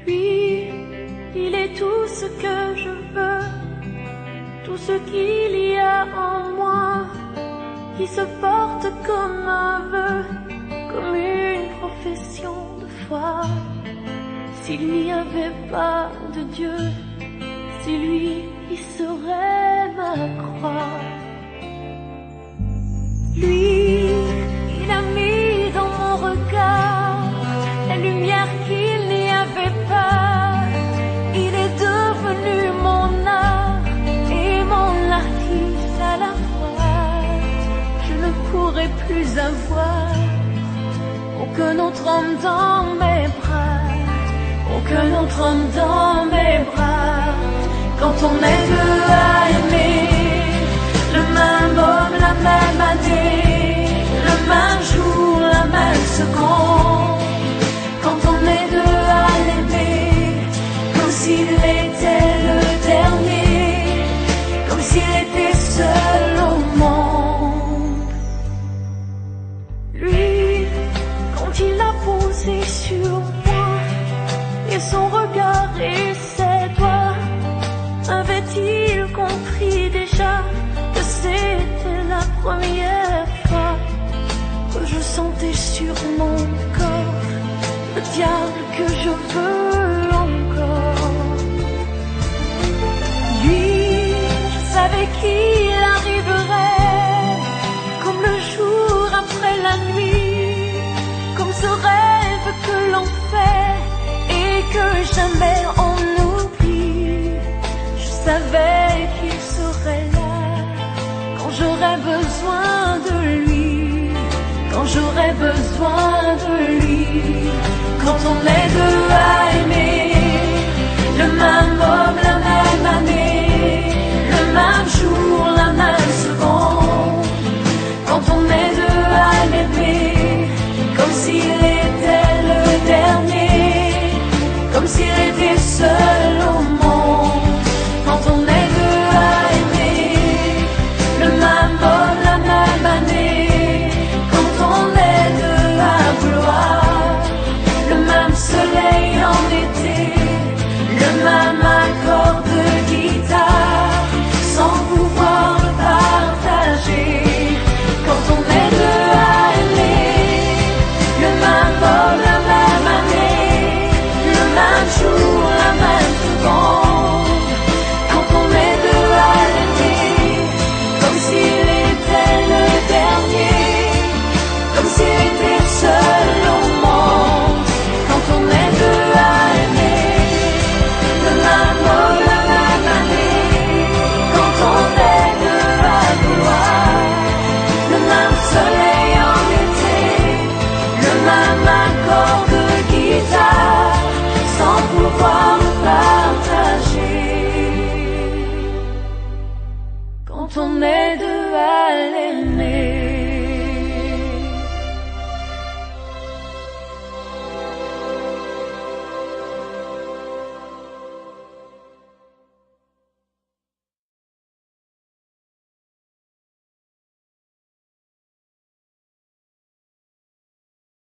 Lui, il est tout ce que je veux, tout ce qu'il y a en moi, qui se porte comme un vœu, comme une profession de foi. S'il n'y avait pas de Dieu, c'est lui qui serait ma croix. Lui, il a mis dans mon regard la lumière qu'il n'y avait pas. Il est devenu mon art et mon artiste à la fois. Je ne pourrai plus avoir aucun autre homme dans mes bras, aucun autre homme dans mes bras. Quand on est deux à aimer, le même homme, la même année, le même jour, la même seconde. Quand on est deux à l'aimer, comme s'il était le dernier, comme s'il était seul au monde. Lui, quand il a posé sur moi, et son regard et ses doigts, avait-il compris déjà que c'était la première fois que je sentais sur mon corps le diable que je veux encore. Lui, je savais qu'il arriverait comme le jour après la nuit, comme ce rêve que l'on fait et que jamais on oublie. Je savais qu'il serait là quand j'aurais besoin de lui, quand j'aurais besoin de lui. Quand on est deux